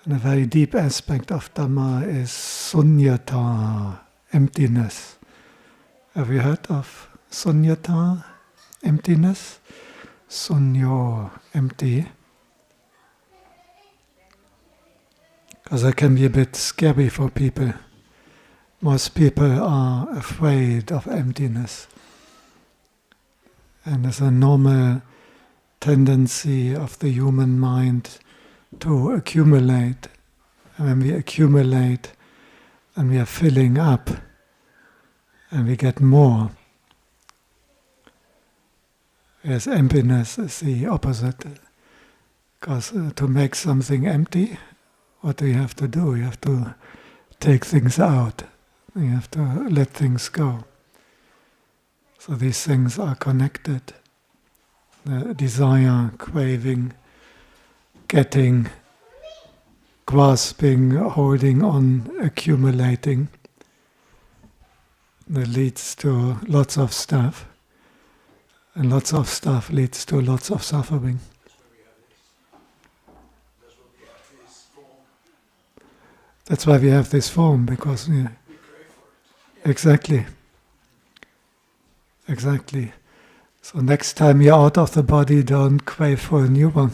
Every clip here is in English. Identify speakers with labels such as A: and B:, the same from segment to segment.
A: And a very deep aspect of Dhamma is Sunyata, emptiness. Have you heard of Sunyata, emptiness? Sunyo, empty. Because that can be a bit scary for people. Most people are afraid of emptiness. And there's a normal tendency of the human mind to accumulate. And when we accumulate, and we are filling up, and we get more. Whereas emptiness is the opposite. Because to make something empty, what do you have to do? You have to take things out. You have to let things go. So these things are connected. The desire, craving, getting, grasping, holding on, accumulating, that leads to lots of stuff. And lots of stuff leads to lots of suffering. That's why we have this form, because exactly. So next time you're out of the body, don't crave for a new one.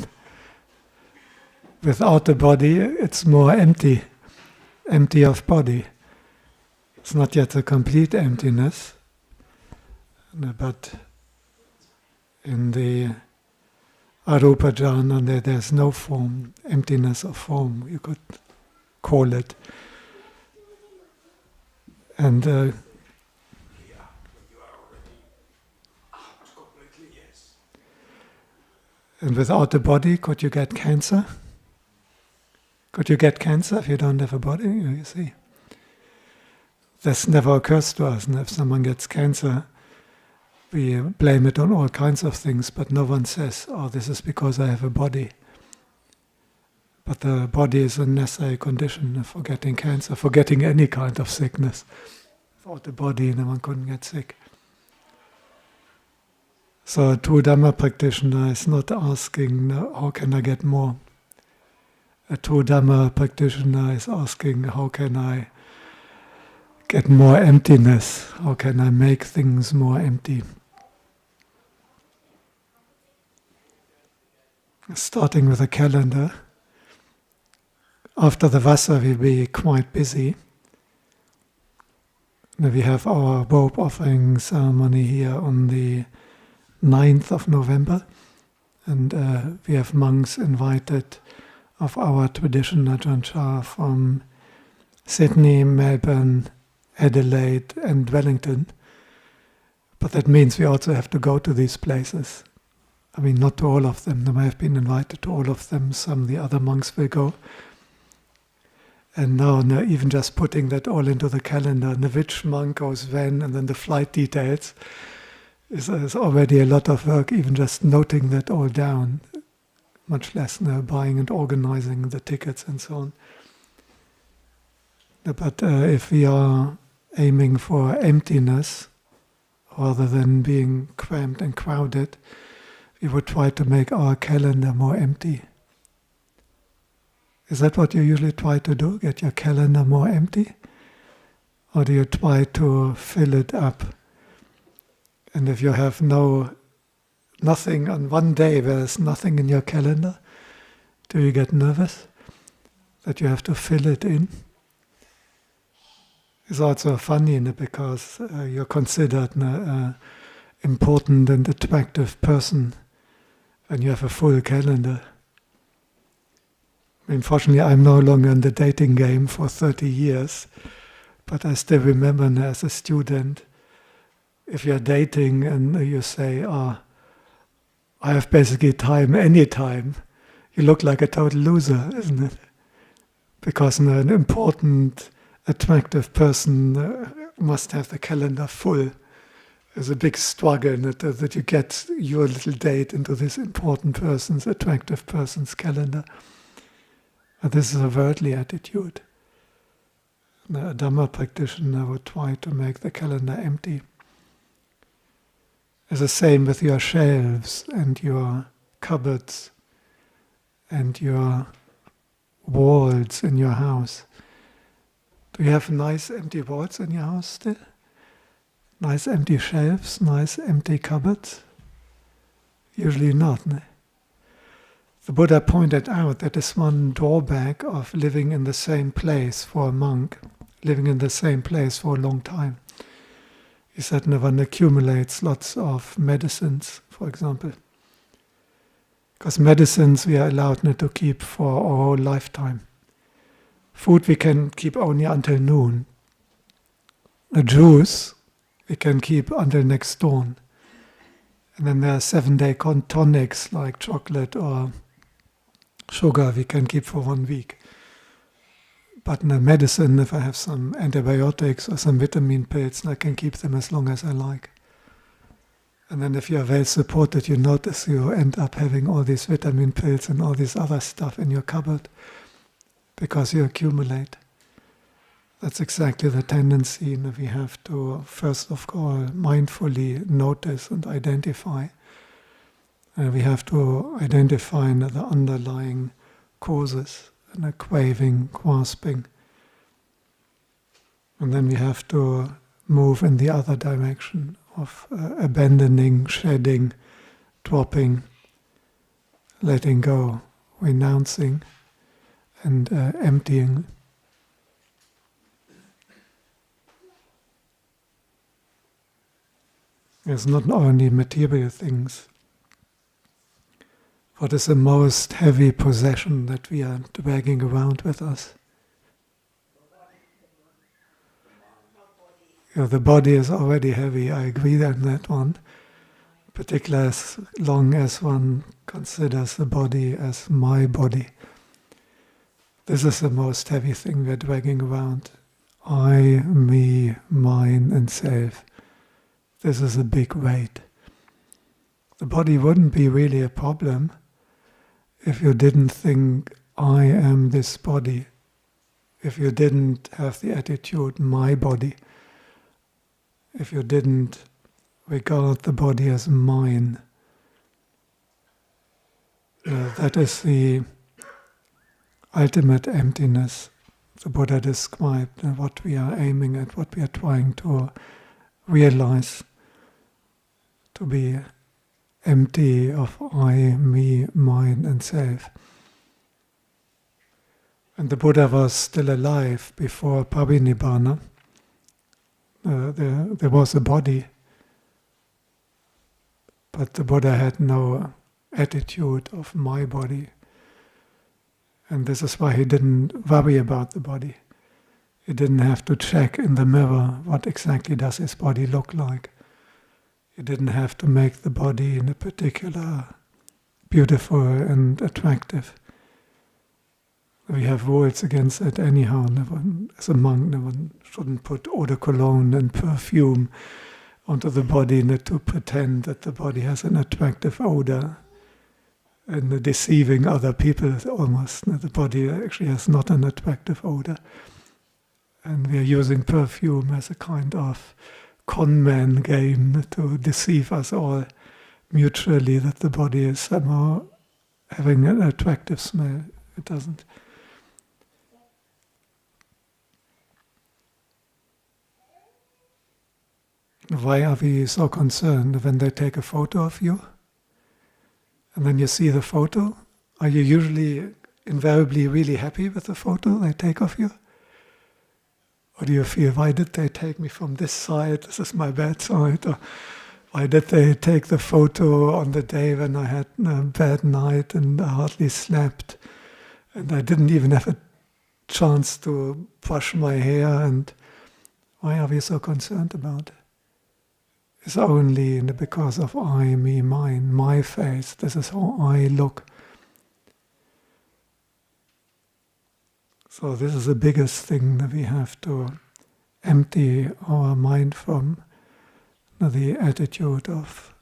A: Without the body, it's more empty of body. It's not yet a complete emptiness, but in the arupa jhana, there's no form, emptiness of form, you could call it. And and without the body, could you get cancer? Could you get cancer if you don't have a body? You see. This never occurs to us. And if someone gets cancer, we blame it on all kinds of things, but no one says, oh, this is because I have a body. But the body is a necessary condition for getting cancer, for getting any kind of sickness. Without the body, no one couldn't get sick. So a true Dhamma practitioner is not asking, how can I get more? A true Dhamma practitioner is asking, how can I get more emptiness? How can I make things more empty? Starting with a calendar. After the Vasa, we'll be quite busy. We have our robe offering ceremony here on the 9th of November, and we have monks invited of our tradition, Ajahn Chah, from Sydney, Melbourne, Adelaide and Wellington. But that means we also have to go to these places. I mean, not to all of them. They may have been invited to all of them. Some of the other monks will go. And now even just putting that all into the calendar, which monk goes when, and then the flight details, is already a lot of work, even just noting that all down, much less buying and organizing the tickets and so on. But if we are aiming for emptiness, rather than being cramped and crowded, we would try to make our calendar more empty. Is that what you usually try to do? Get your calendar more empty? Or do you try to fill it up? And if you have nothing on one day where there's nothing in your calendar, do you get nervous that you have to fill it in? It's also funny because you're considered an important and attractive person when you have a full calendar. Unfortunately, I'm no longer in the dating game for 30 years, but I still remember as a student, if you're dating and you say, I have basically time anytime, you look like a total loser, isn't it? Because an important, attractive person must have the calendar full. There's a big struggle that you get your little date into this important person's, attractive person's calendar. But this is a worldly attitude. A Dhamma practitioner would try to make the calendar empty. It's the same with your shelves and your cupboards and your walls in your house. Do you have nice empty walls in your house still? Nice empty shelves, nice empty cupboards? Usually not, no? The Buddha pointed out that is one drawback of living in the same place for a monk, living in the same place for a long time. He said one accumulates lots of medicines, for example. Because medicines we are allowed not to keep for our whole lifetime. Food we can keep only until noon. A juice we can keep until next dawn. And then there are 7-day tonics like chocolate or sugar we can keep for 1 week. But in a medicine, if I have some antibiotics or some vitamin pills, I can keep them as long as I like. And then if you are well supported, you notice you end up having all these vitamin pills and all this other stuff in your cupboard because you accumulate. That's exactly the tendency that we have to, first of all, mindfully notice and identify. We have to identify the underlying causes and a craving, grasping. And then we have to move in the other direction of abandoning, shedding, dropping, letting go, renouncing, and emptying. It's not only material things. What is the most heavy possession that we are dragging around with us? The body is already heavy, I agree on that one. Particularly as long as one considers the body as my body. This is the most heavy thing we're dragging around. I, me, mine, and self. This is a big weight. The body wouldn't be really a problem if you didn't think, I am this body. If you didn't have the attitude, my body. If you didn't regard the body as mine. That is the ultimate emptiness the Buddha described, and what we are aiming at, what we are trying to realize. To be empty of I, me, mine, and self. And the Buddha was still alive before Parinibbana. There was a body, but the Buddha had no attitude of my body. And this is why he didn't worry about the body. He didn't have to check in the mirror what exactly does his body look like. He didn't have to make the body in a particular beautiful and attractive. We have rules against it anyhow. As a monk, one shouldn't put eau de cologne and perfume onto the body to pretend that the body has an attractive odor and deceiving other people almost. The body actually has not an attractive odor. And we are using perfume as a kind of con man game to deceive us all mutually that the body is somehow having an attractive smell. It doesn't. Why are we so concerned when they take a photo of you? And then you see the photo? Are you usually invariably really happy with the photo they take of you? Or do you feel, why did they take me from this side? This is my bad side. Or why did they take the photo on the day when I had a bad night and I hardly slept? And I didn't even have a chance to brush my hair. And why are we so concerned about it? It's only because of I, me, mine, my face. This is how I look. So this is the biggest thing that we have to empty our mind from, the attitude of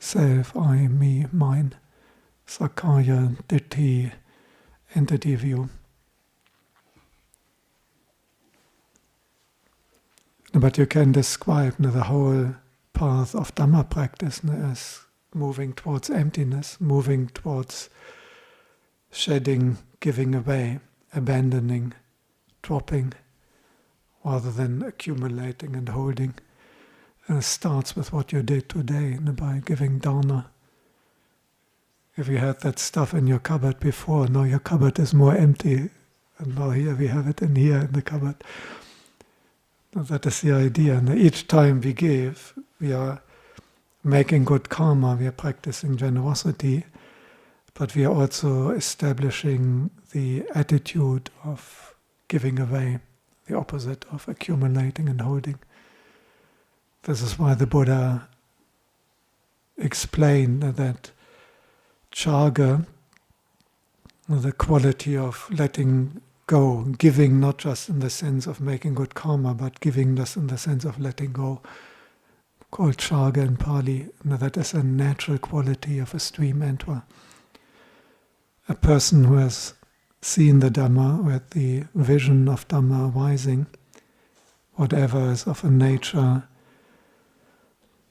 A: self, I, me, mine, Sakkāya-Diṭṭhi, entity view. But you can describe the whole path of Dhamma practice as moving towards emptiness, moving towards shedding, giving away. abandoning, dropping, rather than accumulating and holding. And it starts with what you did today, by giving dana. If you had that stuff in your cupboard before, now your cupboard is more empty, and now here we have it in the cupboard. That is the idea. And each time we give, we are making good karma, we are practicing generosity, but we are also establishing the attitude of giving away, the opposite of accumulating and holding. This is why the Buddha explained that chaga, the quality of letting go, giving not just in the sense of making good karma, but giving just in the sense of letting go, called chaga in Pali. That is a natural quality of a stream enterer. A person who has seen the Dhamma, with the vision of Dhamma arising, whatever is of a nature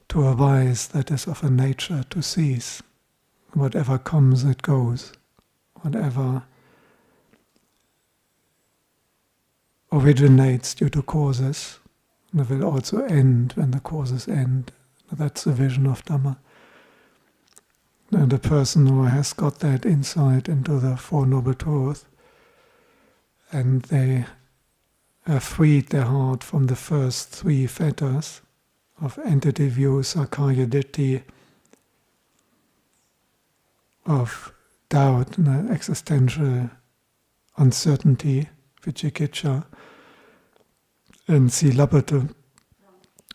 A: to arise, that is of a nature to cease. Whatever comes, it goes. Whatever originates due to causes, it will also end when the causes end. That's the vision of Dhamma. And the person who has got that insight into the Four Noble Truths, and they have freed their heart from the first three fetters of entity view, Sakkāya-Diṭṭhi, of doubt and existential uncertainty, vicikicca, and silabhata,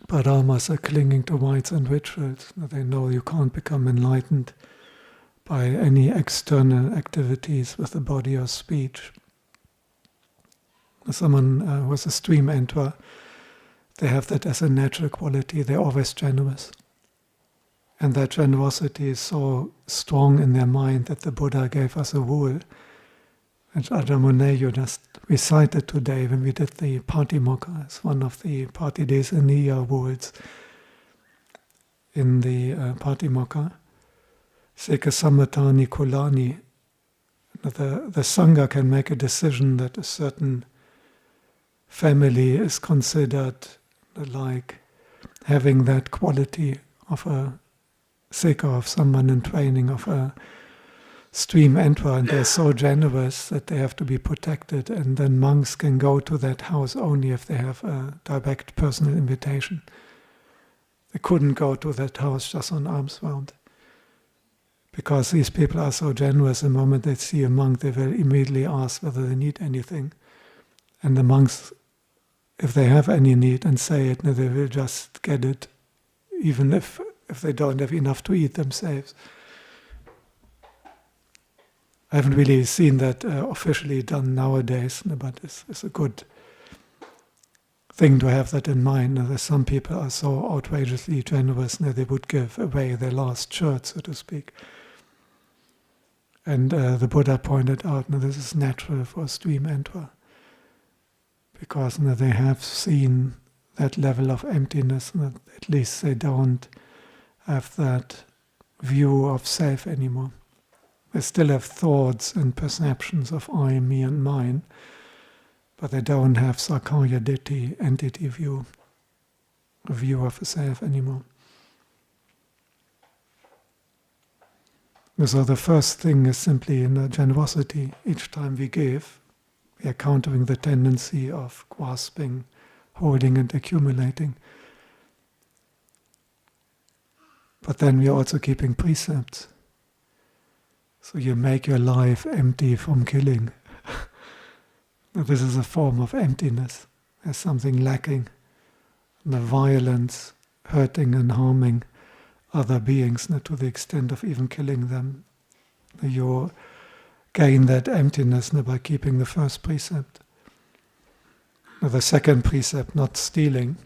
A: paramasa, clinging to rites and rituals. They know you can't become enlightened by any external activities with the body or speech. Someone who is a stream enterer, they have that as a natural quality. They're always generous. And that generosity is so strong in their mind that the Buddha gave us a rule, which Ajahn you just recited today when we did the Patimokkha. It's one of the Patidesaniya rules in the Patimokkha. Seka samatani kulani. The Sangha can make a decision that a certain family is considered like having that quality of a Seka, of someone in training, of a stream enterer, and they're so generous that they have to be protected, and then monks can go to that house only if they have a direct personal invitation. They couldn't go to that house just on arm's round. Because these people are so generous, the moment they see a monk, they will immediately ask whether they need anything. And the monks, if they have any need and say it, they will just get it, even if they don't have enough to eat themselves. I haven't really seen that officially done nowadays, but it's a good thing to have that in mind. That some people are so outrageously generous that they would give away their last shirt, so to speak. And the Buddha pointed out, this is natural for a stream enterer, because they have seen that level of emptiness, and at least they don't have that view of self anymore. They still have thoughts and perceptions of I, me and mine, but they don't have Sakkāya-Diṭṭhi, entity view, a view of a self anymore. So the first thing is simply in generosity. Each time we give, we are countering the tendency of grasping, holding and accumulating. But then we are also keeping precepts. So you make your life empty from killing. This is a form of emptiness. There's something lacking. The violence, hurting and harming other beings, not to the extent of even killing them. You gain that emptiness by keeping the first precept. The second precept, not stealing.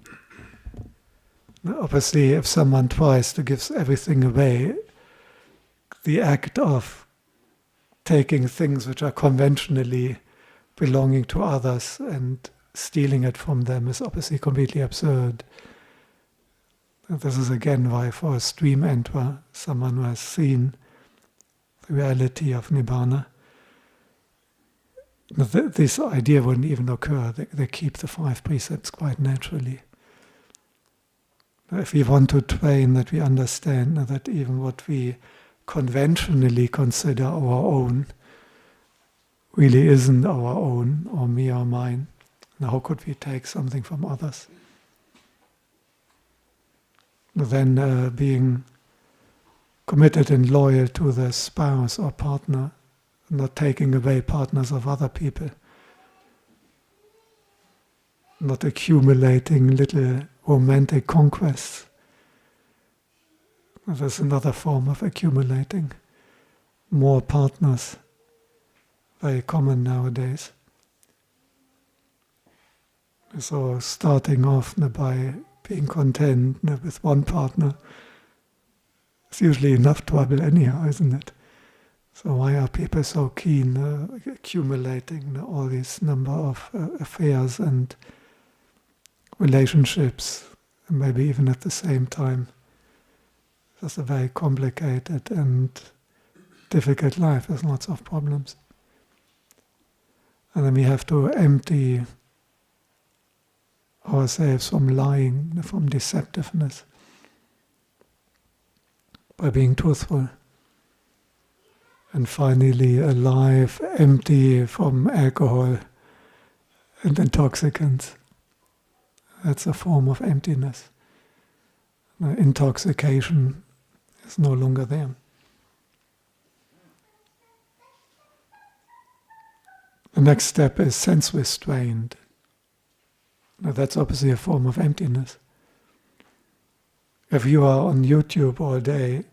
A: Obviously, if someone tries to give everything away, the act of taking things which are conventionally belonging to others and stealing it from them is obviously completely absurd. This is again why for a stream enterer, someone who has seen the reality of Nibbana, this idea wouldn't even occur. They keep the 5 precepts quite naturally. If we want to train that we understand that even what we conventionally consider our own really isn't our own, or me or mine, now how could we take something from others? Then being committed and loyal to the spouse or partner, not taking away partners of other people, not accumulating little romantic conquests. There's another form of accumulating more partners, very common nowadays. So starting off by being content with one partner, it's usually enough trouble anyhow, isn't it? So why are people so keen accumulating all these number of affairs and relationships, and maybe even at the same time? It's a very complicated and difficult life. There's lots of problems. And then we have to empty ourselves from lying, from deceptiveness, by being truthful. And finally, a life empty from alcohol and intoxicants. That's a form of emptiness. Intoxication is no longer there. The next step is sense restraint. Now that's obviously a form of emptiness. If you are on YouTube all day,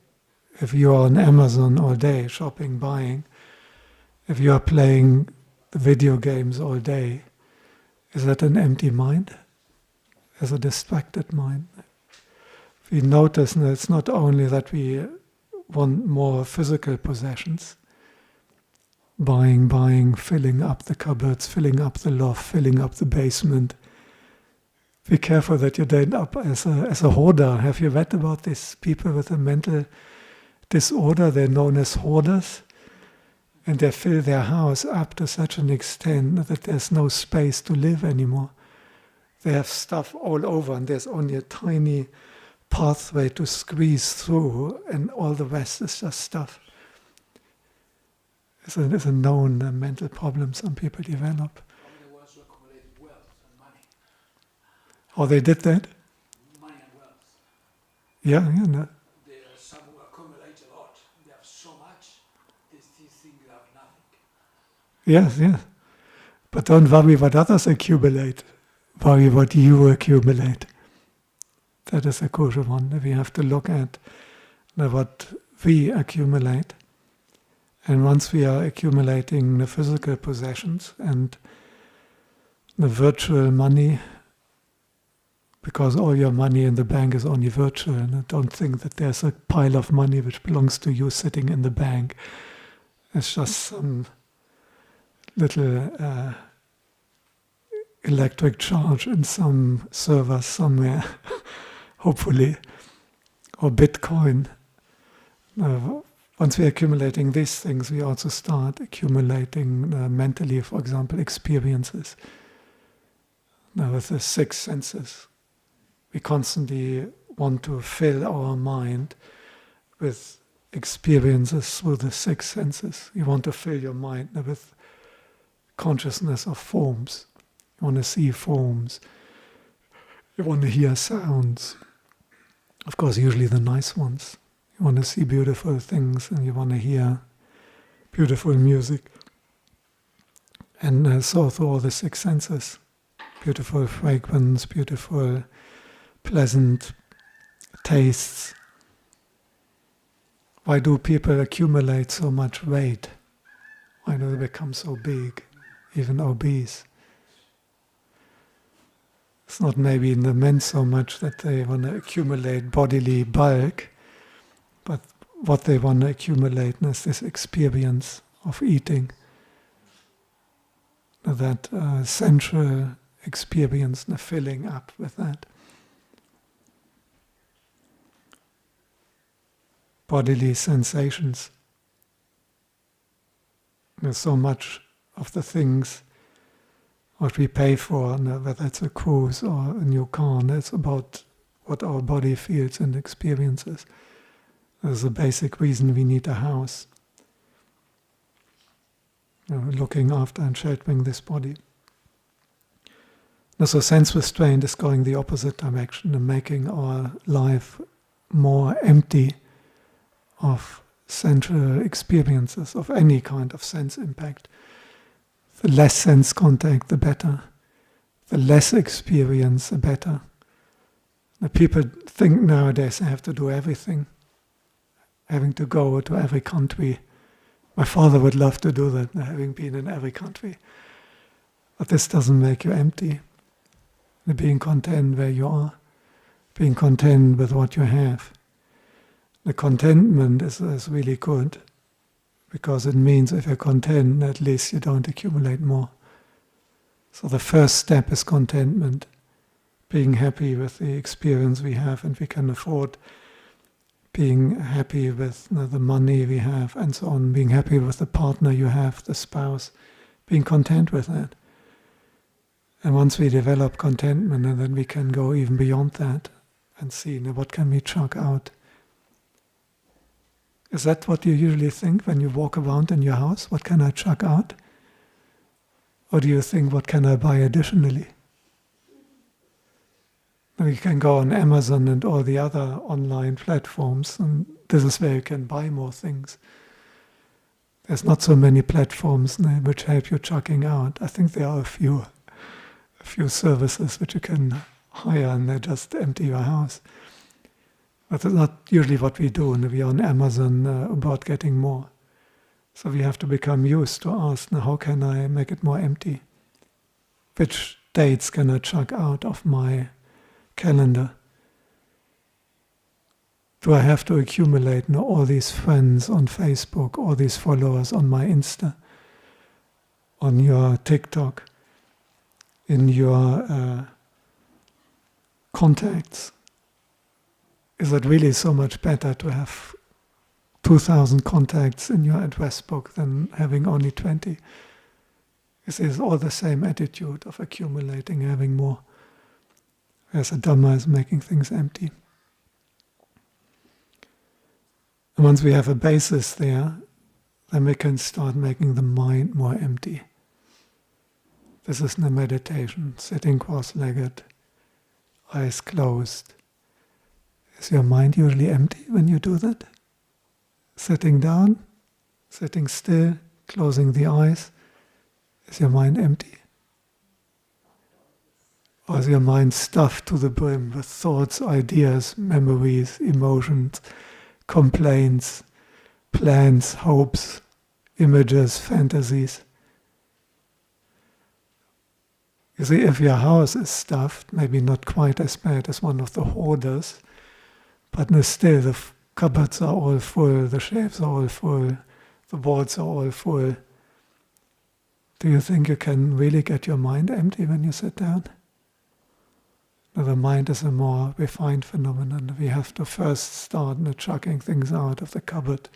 A: if you are on Amazon all day, shopping, buying, if you are playing video games all day, is that an empty mind? Is a distracted mind? We notice that it's not only that we want more physical possessions, buying, filling up the cupboards, filling up the loft, filling up the basement. Be careful that you don't end up as a hoarder. Have you read about these people with a mental disorder? They're known as hoarders, and they fill their house up to such an extent that there's no space to live anymore. They have stuff all over, and there's only a tiny pathway to squeeze through, and all the rest is just stuff. It's a known mental problem some people develop.
B: The ones who accumulated wealth and money.
A: Oh, they did that?
B: Money and wealth.
A: Yeah. No.
B: There are some who accumulate a lot. They have so much, they still think they have nothing.
A: Yes. But don't worry what others accumulate. Worry what you accumulate. That is a crucial one. We have to look at what we accumulate. And once we are accumulating the physical possessions and the virtual money, because all your money in the bank is only virtual, and don't think that there's a pile of money which belongs to you sitting in the bank. It's just some little electric charge in some server somewhere, hopefully, or Bitcoin. Once we're accumulating these things, we also start accumulating mentally, for example, experiences. Now, with the 6 senses, we constantly want to fill our mind with experiences through the 6 senses. You want to fill your mind with consciousness of forms. You want to see forms. You want to hear sounds. Of course, usually the nice ones. You want to see beautiful things, and you want to hear beautiful music. And so through all the 6 senses, beautiful fragrance, beautiful, pleasant tastes. Why do people accumulate so much weight? Why do they become so big, even obese? It's not maybe in the men so much that they want to accumulate bodily bulk, but what they want to accumulate is this experience of eating, that sensual experience, the filling up with that. Bodily sensations. There's so much of the things what we pay for, whether it's a cruise or a new car. It's about what our body feels and experiences. There's a basic reason we need a house. Looking after and sheltering this body. So sense restraint is going the opposite direction and making our life more empty of sensual experiences, of any kind of sense impact. The less sense contact, the better. The less experience, the better. The people think nowadays they have to do everything, having to go to every country. My father would love to do that, having been in every country. But this doesn't make you empty. Being content where you are, being content with what you have. The contentment is really good, because it means if you're content, at least you don't accumulate more. So the first step is contentment, being happy with the experience we have and we can afford, being happy with the money we have and so on, being happy with the partner you have, the spouse, being content with that. And once we develop contentment, and then we can go even beyond that and see what can we chuck out. Is that what you usually think when you walk around in your house? What can I chuck out? Or do you think, what can I buy additionally? You can go on Amazon and all the other online platforms, and this is where you can buy more things. There's not so many platforms which help you chucking out. I think there are a few services which you can hire and they just empty your house. But that's not usually what we do. We are on Amazon about getting more. So we have to become used to ask, how can I make it more empty? Which dates can I chuck out of my calendar? Do I have to accumulate all these friends on Facebook, all these followers on my Insta, on your TikTok, in your contacts? Is it really so much better to have 2,000 contacts in your address book than having only 20? It's all the same attitude of accumulating, having more. Whereas the Dhamma is making things empty. And once we have a basis there, then we can start making the mind more empty. This is the meditation, sitting cross-legged, eyes closed. Is your mind usually empty when you do that? Sitting down, sitting still, closing the eyes. Is your mind empty? Or is your mind stuffed to the brim with thoughts, ideas, memories, emotions, complaints, plans, hopes, images, fantasies? You see, if your house is stuffed, maybe not quite as bad as one of the hoarders, but still the cupboards are all full, the shelves are all full, the walls are all full. Do you think you can really get your mind empty when you sit down? Now, the mind is a more refined phenomenon. We have to first start chucking things out of the cupboard,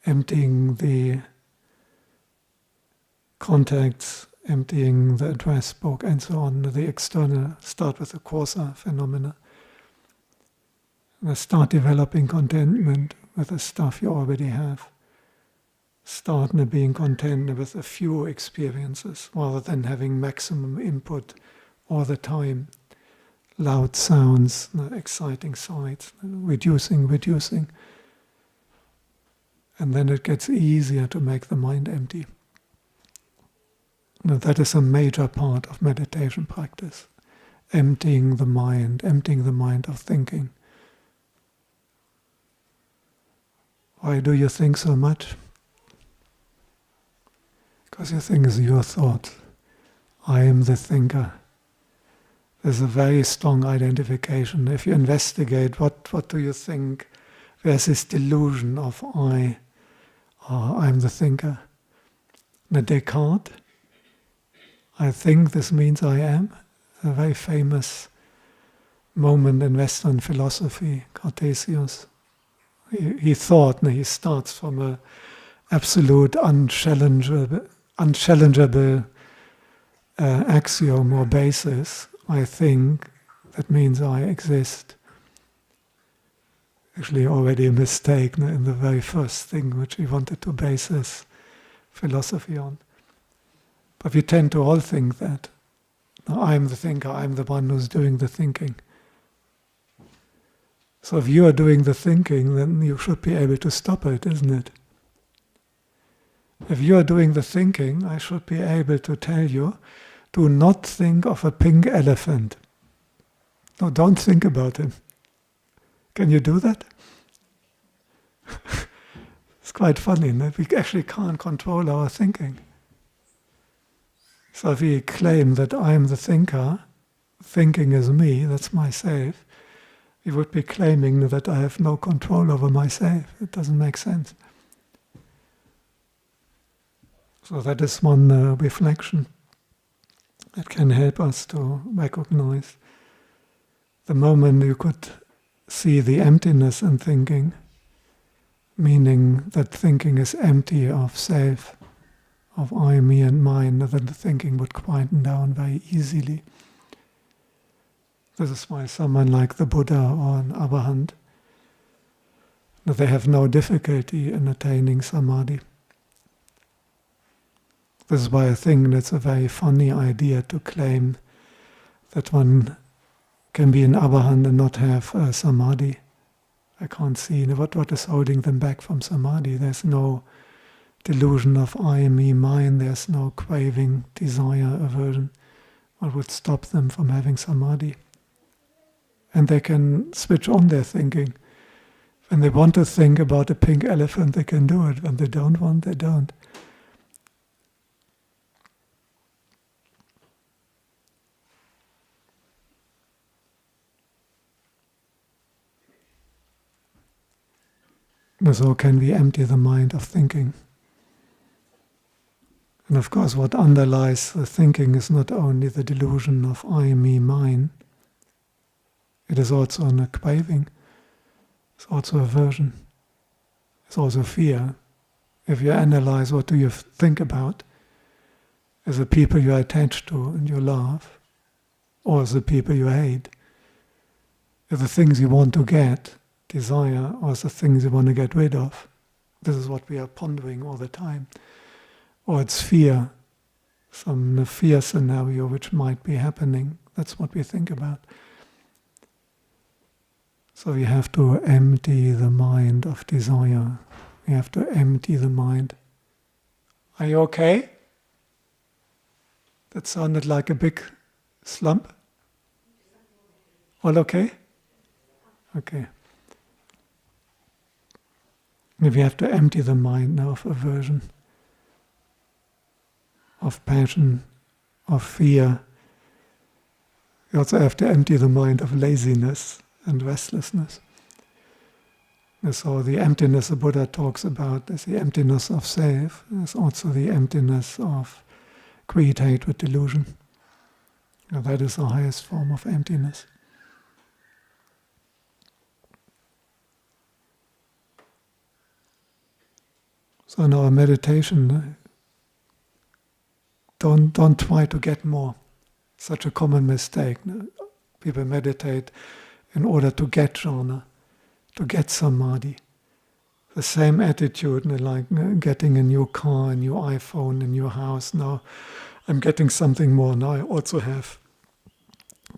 A: emptying the contacts, emptying the address book and so on, the external, start with the kosa phenomena. And start developing contentment with the stuff you already have. Start being content with a few experiences rather than having maximum input all the time. Loud sounds, exciting sights, reducing. And then it gets easier to make the mind empty. Now, that is a major part of meditation practice. Emptying the mind of thinking. Why do you think so much? Because you think it's your thought. I am the thinker. There's a very strong identification. If you investigate, what do you think? There's this delusion of I'm the thinker. Now, Descartes, I think this means I am. A very famous moment in Western philosophy, Cartesius. He thought, he starts from an absolute unchallengeable unchallengeable axiom or basis, I think, that means I exist. Actually already a mistake in the very first thing which we wanted to base this philosophy on. But we tend to all think that. Now, I'm the thinker, I'm the one who's doing the thinking. So if you are doing the thinking, then you should be able to stop it, isn't it? If you are doing the thinking, I should be able to tell you, do not think of a pink elephant. No, don't think about him. Can you do that? It's quite funny, no? We actually can't control our thinking. So if we claim that I'm the thinker, thinking is me, that's myself, we would be claiming that I have no control over myself. It doesn't make sense. So that is one reflection that can help us to recognize the moment you could see the emptiness in thinking, meaning that thinking is empty of self, of I, me and mine, then the thinking would quieten down very easily. This is why someone like the Buddha or an Arahant, they have no difficulty in attaining samadhi. This is why I think it's a very funny idea to claim that one can be an Arahant and not have samadhi. I can't see what is holding them back from samadhi. There's no delusion of I, me, mine. There's no craving, desire, aversion. What would stop them from having samadhi? And they can switch on their thinking. When they want to think about a pink elephant, they can do it. When they don't want, they don't. So can we empty the mind of thinking? And of course, what underlies the thinking is not only the delusion of I, me, mine. It is also a craving. It's also aversion. It's also fear. If you analyze what do you think about, as the people you are attached to and you love, or as the people you hate, as the things you want to get, desire, or the things you want to get rid of. This is what we are pondering all the time. Or it's fear, some fear scenario which might be happening. That's what we think about. So we have to empty the mind of desire. We have to empty the mind. Are you okay? That sounded like a big slump. All okay? Okay. We have to empty the mind now of aversion, of passion, of fear. We also have to empty the mind of laziness and restlessness. And so the emptiness the Buddha talks about is the emptiness of self. There's also the emptiness of greed, hatred, delusion. Now that is the highest form of emptiness. So in our meditation, don't try to get more. Such a common mistake. People meditate in order to get jhana, to get samadhi. The same attitude, like getting a new car, a new iPhone, a new house. Now I'm getting something more. Now I also have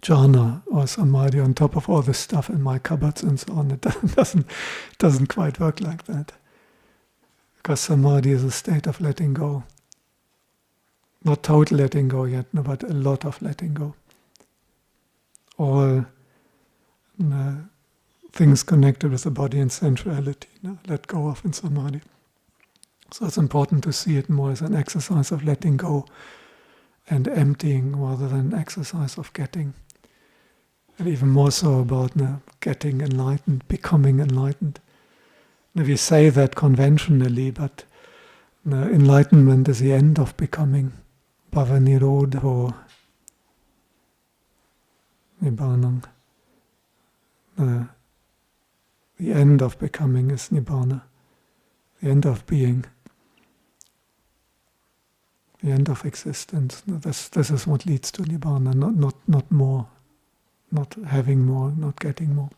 A: jhana or samadhi on top of all the stuff in my cupboards and so on. It doesn't quite work like that. Because samadhi is a state of letting go. Not total letting go yet, no, but a lot of letting go. All things connected with the body and sensuality, let go of in samadhi. So it's important to see it more as an exercise of letting go and emptying rather than an exercise of getting. And even more so about getting enlightened, becoming enlightened. We say that conventionally, but enlightenment is the end of becoming. Bhava nirodho nibbānam. The end of becoming is nibbana, the end of being. the end of existence. This is what leads to Nibbana, not more, not having more, not getting more.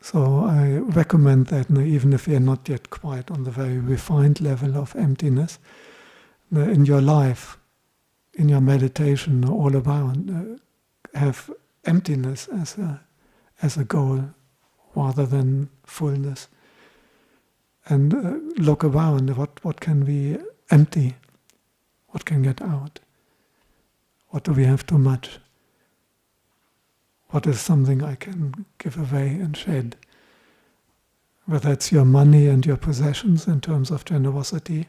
A: So I recommend that even if you're not yet quite on the very refined level of emptiness, in your life, in your meditation, all around, have emptiness as a goal rather than fullness. And look around, what can be empty? What can get out? What do we have too much? What is something I can give away and shed? Whether it's your money and your possessions in terms of generosity,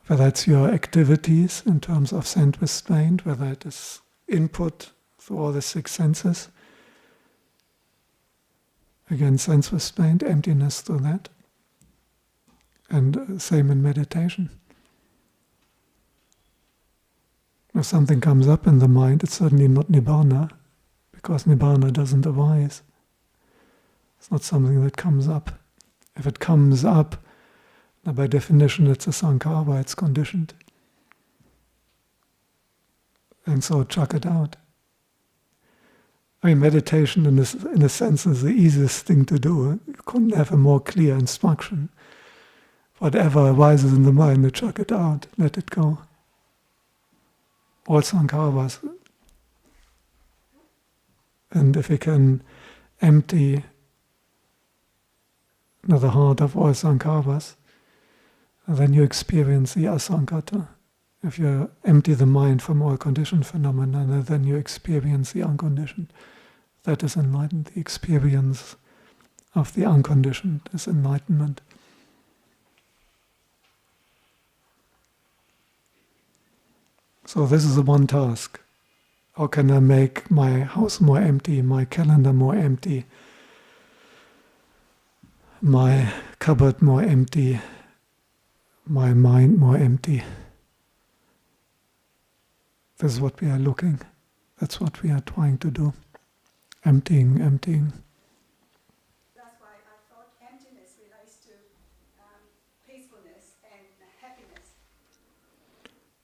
A: whether it's your activities in terms of sense restraint, whether it is input through all the six senses. Again, sense restraint, emptiness through that. And same in meditation. If something comes up in the mind, it's certainly not Nibbana, because Nibbana doesn't arise. It's not something that comes up. If it comes up, now by definition it's a sankhara, it's conditioned. And so chuck it out. I mean, meditation in a sense is the easiest thing to do. You couldn't have a more clear instruction. Whatever arises in the mind, chuck it out, let it go. All sankharas. And if we can empty the heart of all sankharas, then you experience the asankata. If you empty the mind from all conditioned phenomena, then you experience the unconditioned. That is enlightened. The experience of the unconditioned is enlightenment. So this is the one task. How can I make my house more empty, my calendar more empty, my cupboard more empty, my mind more empty? This is what we are looking. That's what we are trying to do. Emptying.
C: That's why I thought emptiness relates to peacefulness and happiness.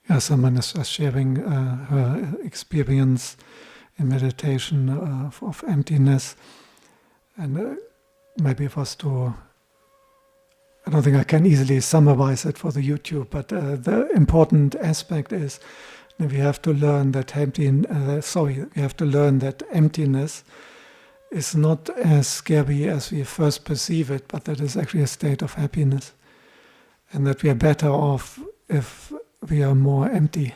A: Yeah, someone is sharing her experience in meditation of emptiness, and maybe it was to. I don't think I can easily summarize it for the YouTube, but the important aspect is that we have to learn that emptiness is not as scary as we first perceive it, but that is actually a state of happiness, and that we are better off if we are more empty,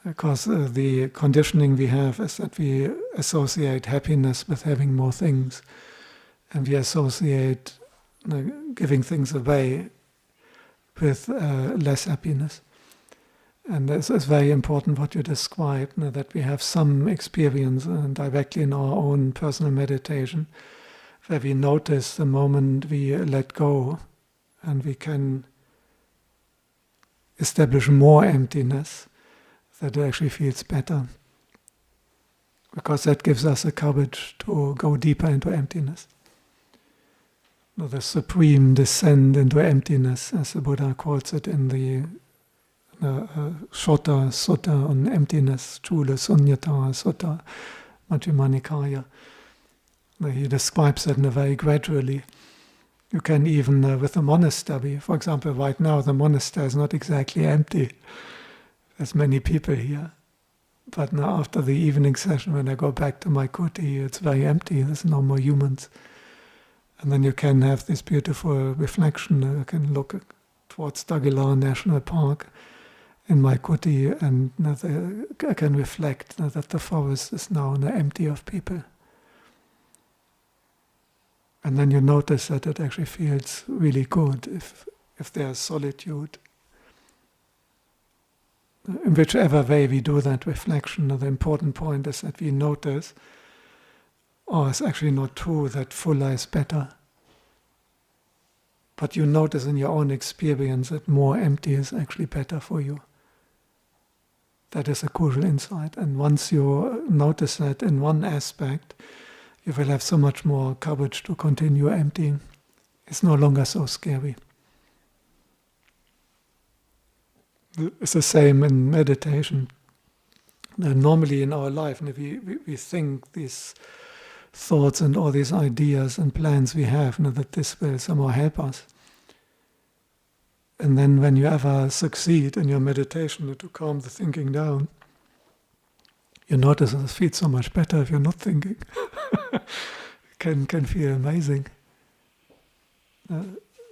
A: because the conditioning we have is that we associate happiness with having more things, and we associate giving things away with less happiness. And this is very important what you described, that we have some experience directly in our own personal meditation, where we notice the moment we let go and we can establish more emptiness, that it actually feels better. Because that gives us the courage to go deeper into emptiness. The supreme descent into emptiness, as the Buddha calls it in the Shota Sutta on emptiness, Chula Sunyata Sutta, Majjhima Nikaya. He describes it in a very gradually. You can even, with a monastery, for example, right now the monastery is not exactly empty. There's many people here. But now after the evening session, when I go back to my kuti, it's very empty, there's no more humans. And then you can have this beautiful reflection. You can look towards Dagilar National Park in my kuti, and I can reflect that the forest is now empty of people. And then you notice that it actually feels really good if there's solitude. In whichever way we do that reflection, the important point is that we notice, it's actually not true that fuller is better. But you notice in your own experience that more empty is actually better for you. That is a crucial insight. And once you notice that in one aspect, you will have so much more courage to continue emptying. It's no longer so scary. It's the same in meditation. Normally in our life, and if we think these thoughts and all these ideas and plans we have, that this will somehow help us. And then when you ever succeed in your meditation to calm the thinking down, you notice it feels so much better if you're not thinking. can feel amazing.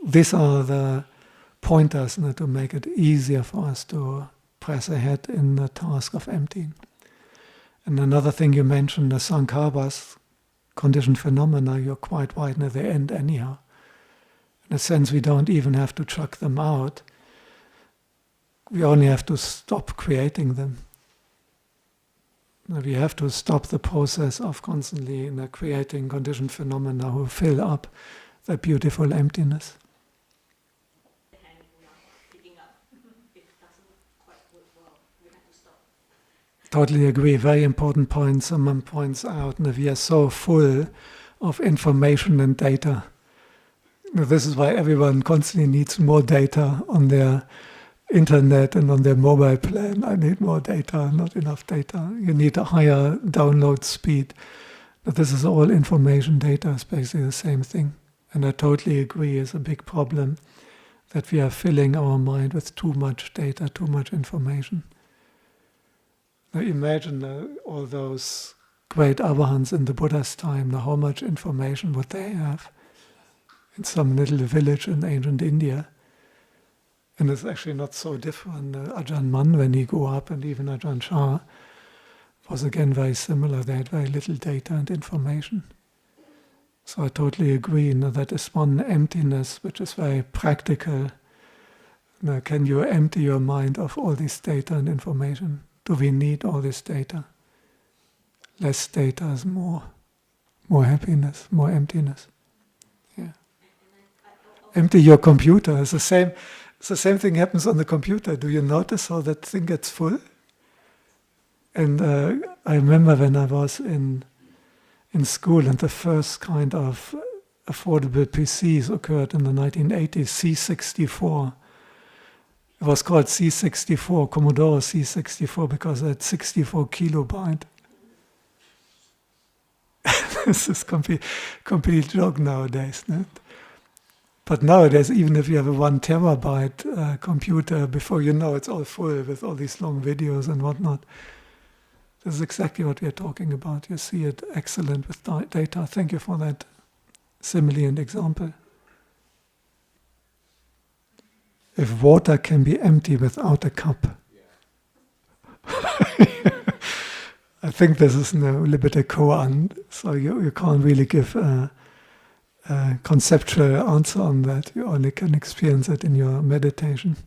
A: These are the pointers to make it easier for us to press ahead in the task of emptying. And another thing you mentioned, the sankharas, conditioned phenomena, you're quite right, they end anyhow. In a sense, we don't even have to chuck them out. We only have to stop creating them. We have to stop the process of constantly creating conditioned phenomena who fill up that beautiful emptiness. Totally agree. Very important point. Someone points out that we are so full of information and data. This is why everyone constantly needs more data on their internet and on their mobile plan. I need more data, not enough data. You need a higher download speed. But this is all information data, is basically the same thing. And I totally agree, it's a big problem that we are filling our mind with too much data, too much information. Now imagine all those great Arahants in the Buddha's time, how much information would they have in some little village in ancient India. And it's actually not so different. Ajahn Mun, when he grew up, and even Ajahn Chah, was again very similar. They had very little data and information. So I totally agree. That is one emptiness which is very practical. Can you empty your mind of all this data and information? Do we need all this data? Less data is more happiness, more emptiness. Yeah. Empty your computer. It's the same thing happens on the computer. Do you notice how that thing gets full? And I remember when I was in school, and the first kind of affordable PCs occurred in the 1980s, C64. It was called C64, Commodore C64, because it had 64 kilobyte. This is complete joke nowadays. No? But nowadays, even if you have a 1 terabyte computer, before you know it's all full with all these long videos and whatnot. This is exactly what we are talking about. You see it excellent with data. Thank you for that simile and example. If water can be empty without a cup. I think this is a little bit a koan, so you can't really give a conceptual answer on that. You only can experience it in your meditation.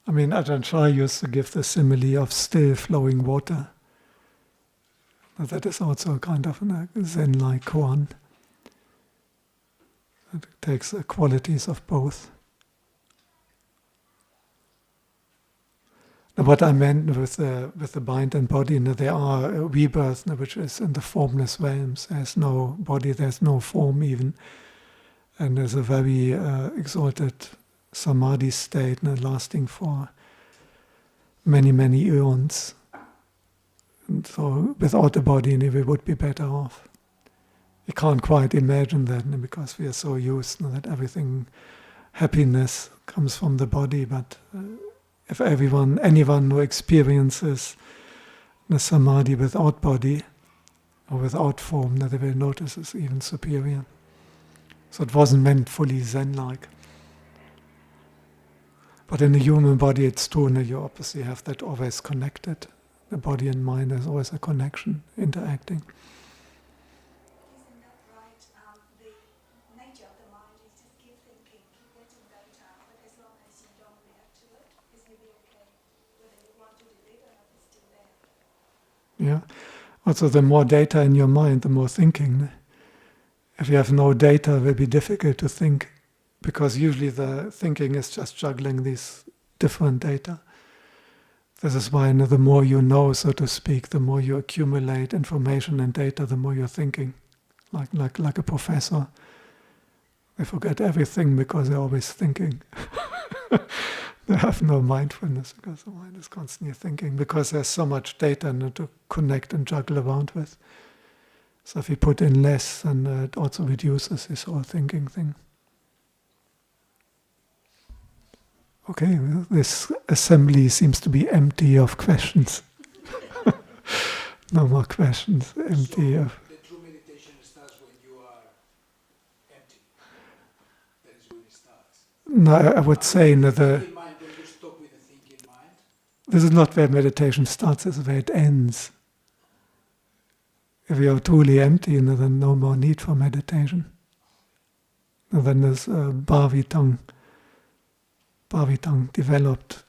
A: I mean, Ajahn Chah used to give the simile of still flowing water. But that is also a kind of a Zen-like koan. It takes the qualities of both. Now, what I meant with the mind and body, there are a rebirth which is in the formless realms. There's no body, there's no form even. And there's a very exalted samadhi state lasting for many, many eons. And so without the body, we would be better off. We can't quite imagine that because we are so used that everything, happiness comes from the body, but if anyone who experiences the samadhi without body or without form, that they will notice is even superior. So it wasn't meant fully Zen-like. But in the human body, it's true, you obviously have that always connected. The body and mind, there's always a connection, interacting.
C: Isn't that right? The nature of the mind is just keep thinking, keep getting data, but as long as you don't react to it, it's really okay. Whether you want to delete or not, it's still there.
A: Yeah. Also, the more data in your mind, the more thinking. If you have no data, it will be difficult to think, because usually the thinking is just juggling these different data. This is why the more you know, so to speak, the more you accumulate information and data, the more you're thinking, like a professor. They forget everything because they're always thinking. They have no mindfulness because the mind is constantly thinking, because there's so much data to connect and juggle around with. So if you put in less, then it also reduces this whole thinking thing. Okay, well, this assembly seems to be empty of questions. No more questions, empty of...
B: The true meditation starts when you are empty. That is when it starts.
A: No, I would say that
B: Thinking mind, when you stop with the thinking mind,
A: this is not where meditation starts, this is where it ends. If you are truly empty, then no more need for meditation. And then there's bhavitang developed,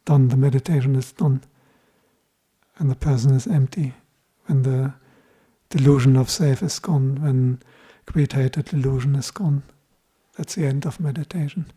A: done, the meditation is done, and the person is empty. When the delusion of self is gone, when created delusion is gone, that's the end of meditation.